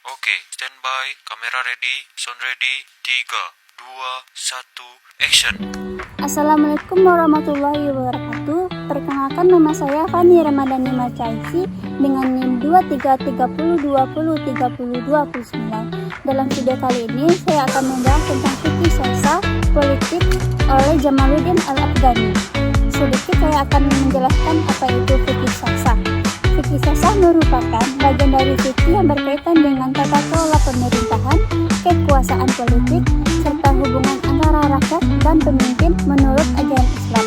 Oke, standby, kamera ready, sound ready, 3, 2, 1, action. Assalamualaikum warahmatullahi wabarakatuh. Perkenalkan, nama saya Fani Ramadhani Marcaisi dengan NIM 2330203029. Dalam video kali ini saya akan membahas tentang fikih siyasa politik oleh Jamaluddin Al-Afghani. Sedikit saya akan menjelaskan apa itu fikih siyasa. Fikih siyasa merupakan bagian dari fikih yang berkaitan dengan tata kelola pemerintahan, kekuasaan politik, serta hubungan antara rakyat dan pemimpin menurut ajaran Islam.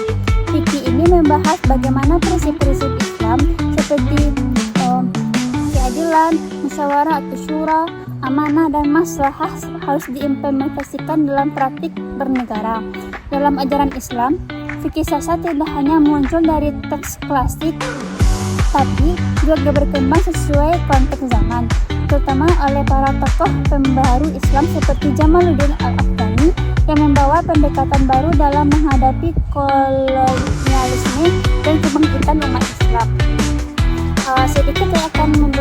Fikih ini membahas bagaimana prinsip-prinsip Islam seperti keadilan, musyawarah atau syura, amanah dan maslahah harus diimplementasikan dalam praktik bernegara. Dalam ajaran Islam, fikih siyasa tidak hanya muncul dari teks klasik, tapi juga berkembang sesuai konteks zaman, terutama oleh para tokoh pembaharu Islam seperti Jamaluddin Al-Afghani yang membawa pendekatan baru dalam menghadapi kolonialisme dan kebangkitan umat Islam. Sedikit saya akan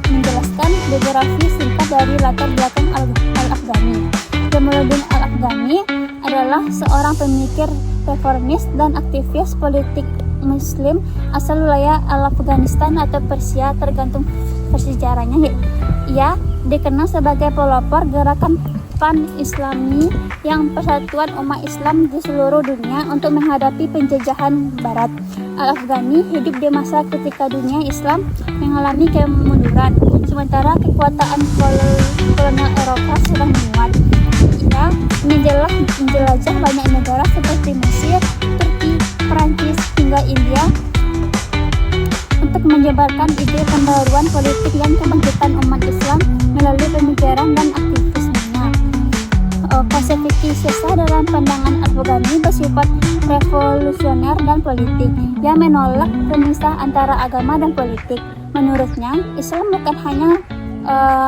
menjelaskan biografi singkat dari latar belakang Al-Afghani. Jamaluddin Al-Afghani adalah seorang pemikir reformis dan aktivis politik Muslim asal wilayah Afghanistan atau Persia, tergantung versi sejarahnya. Ia dikenal sebagai pelopor gerakan pan-Islami yang persatuan umat Islam di seluruh dunia untuk menghadapi penjajahan Barat. Al-Afghani hidup di masa ketika dunia Islam mengalami kemunduran, sementara kekuatan kolonial Eropa sedang menguat. Ia menjelajah banyak negara seperti Mesir, Turki, Perancis hingga India untuk menyebarkan ide pembaruan politik dan kebangkitan umat Islam melalui pemikiran dan aktivismenya. Konsep fikih siyasa dalam pandangan Al-Afghani bersifat revolusioner dan politik yang menolak pemisah antara agama dan politik. Menurutnya, Islam bukan hanya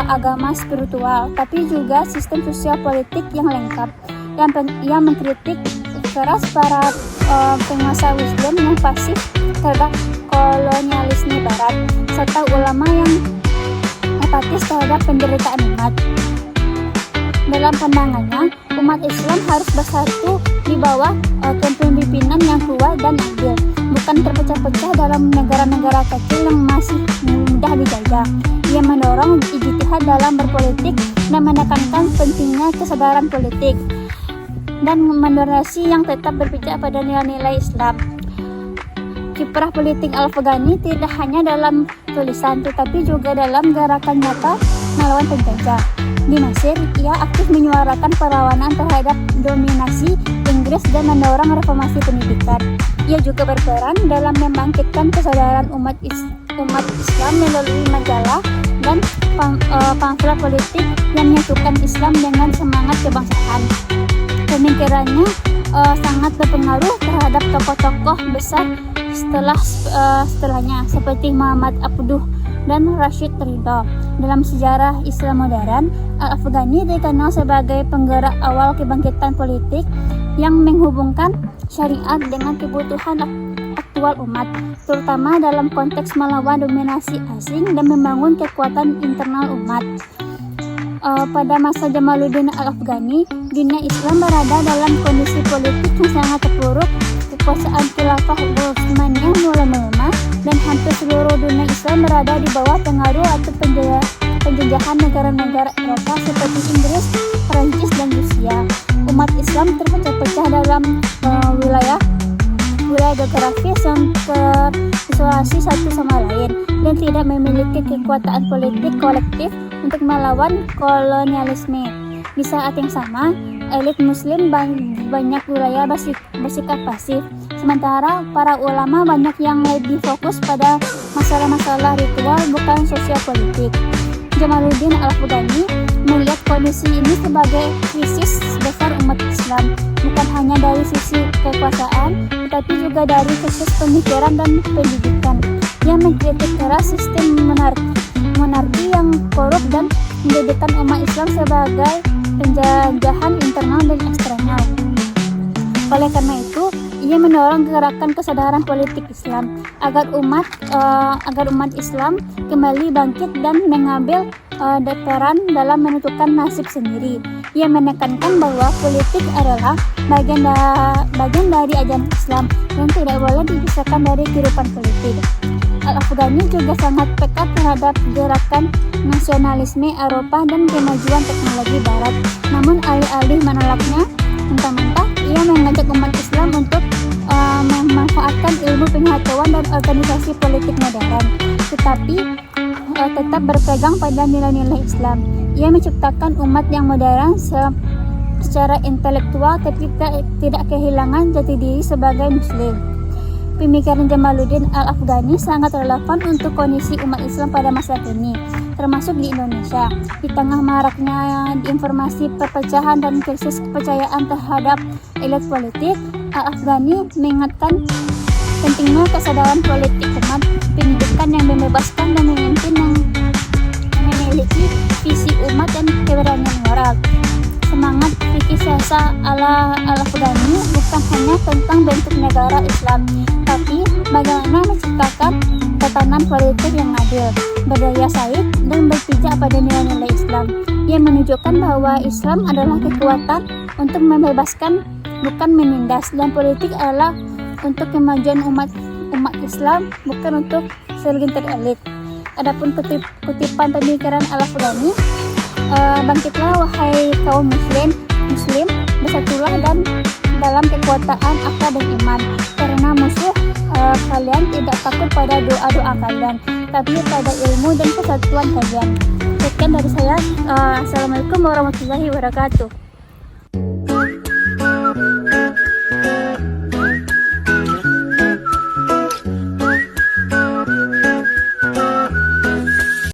agama spiritual, tapi juga sistem sosial politik yang lengkap, yang mengkritik keras para penguasa Muslim yang pasif terhadap kolonialisme Barat, serta ulama yang apatis terhadap penderitaan umat. Dalam pandangannya, umat Islam harus bersatu di bawah kepemimpinan yang kuat dan adil, bukan terpecah-pecah dalam negara-negara kecil yang masih mudah dijajah. Ia mendorong ijtihad dalam berpolitik dan menekankan pentingnya kesadaran politik dan moderasi yang tetap berpijak pada nilai-nilai Islam. Kiprah politik Al-Afghani tidak hanya dalam tulisan, tetapi juga dalam gerakan nyata melawan penjajah. Di Mesir, ia aktif menyuarakan perlawanan terhadap dominasi Inggris dan mendorong reformasi pendidikan. Ia juga berperan dalam membangkitkan kesadaran umat Islam melalui majalah dan pamflet politik yang menyatukan Islam dengan semangat kebangsaan. Pemikirannya sangat berpengaruh terhadap tokoh-tokoh besar setelahnya seperti Muhammad Abduh dan Rashid Ridha. Dalam sejarah Islam modern, Al-Afghani dikenal sebagai penggerak awal kebangkitan politik yang menghubungkan syariat dengan kebutuhan aktual umat, terutama dalam konteks melawan dominasi asing dan membangun kekuatan internal umat. Pada masa Jamaluddin Al-Afghani, dunia Islam berada dalam kondisi politik yang sangat terpuruk. Kekuasaan khilafah Utsmaniyah mulai melemah dan hampir seluruh dunia Islam berada di bawah pengaruh atau penjajahan negara-negara Eropa seperti Inggris, Perancis, dan Rusia. Umat Islam terpecah-pecah dalam wilayah geografis yang terisolasi satu sama lain dan tidak memiliki kekuatan politik kolektif untuk melawan kolonialisme. Di saat yang sama, elit Muslim banyak wilayah bersikap pasif, sementara para ulama banyak yang lebih fokus pada masalah-masalah ritual bukan sosial politik. Jamaluddin Al-Afghani melihat kondisi ini sebagai krisis besar umat Islam, bukan hanya dari sisi kekuasaan, tetapi juga dari sisi pemikiran dan pendidikan. Ia mengkritik keras sistem monarki yang korup dan menjadikan umat Islam sebagai penjajahan internal dan eksternal. Oleh karena itu, ia mendorong gerakan kesadaran politik Islam agar umat Islam kembali bangkit dan mengambil berperan dalam menentukan nasib sendiri. Ia menekankan bahwa politik adalah bagian dari ajaran Islam yang tidak boleh dipisahkan dari kehidupan politik. Al-Afghani juga sangat peka terhadap gerakan nasionalisme Eropa dan kemajuan teknologi Barat. Namun alih-alih menolaknya mentah-mentah, ia mengajak umat Islam untuk memanfaatkan ilmu pengetahuan dan organisasi politik modern, tetapi tetap berpegang pada nilai-nilai Islam. Ia menciptakan umat yang modern secara intelektual tapi tidak kehilangan jati diri sebagai Muslim. Pemikiran Jamaluddin Al-Afghani sangat relevan untuk kondisi umat Islam pada masa kini, termasuk di Indonesia. Di tengah maraknya informasi perpecahan dan krisis kepercayaan terhadap elit politik, Al-Afghani mengingatkan pentingnya kesadaran politik umat, pendidikan yang membebaskan dan memimpin yang memiliki visi umat dan keberanian moral. Semangat fikih siyasa ala Al-Afghani bukan hanya tentang bentuk negara Islam, tapi bagaimana menciptakan tatanan politik yang adil, berdaya saing, dan berpijak pada nilai-nilai Islam. Ia menunjukkan bahwa Islam adalah kekuatan untuk membebaskan, bukan menindas, dan politik adalah untuk kemajuan umat Islam, bukan untuk segelintir elit. Adapun kutipan pemikiran Al-Afghani, bangkitlah wahai kaum muslim, bersatulah dan dalam kekuatan akal dan iman, karena musuh kalian tidak takut pada doa-doa kalian, tapi pada ilmu dan kesatuan kalian. Sekian dari saya. Assalamualaikum warahmatullahi wabarakatuh.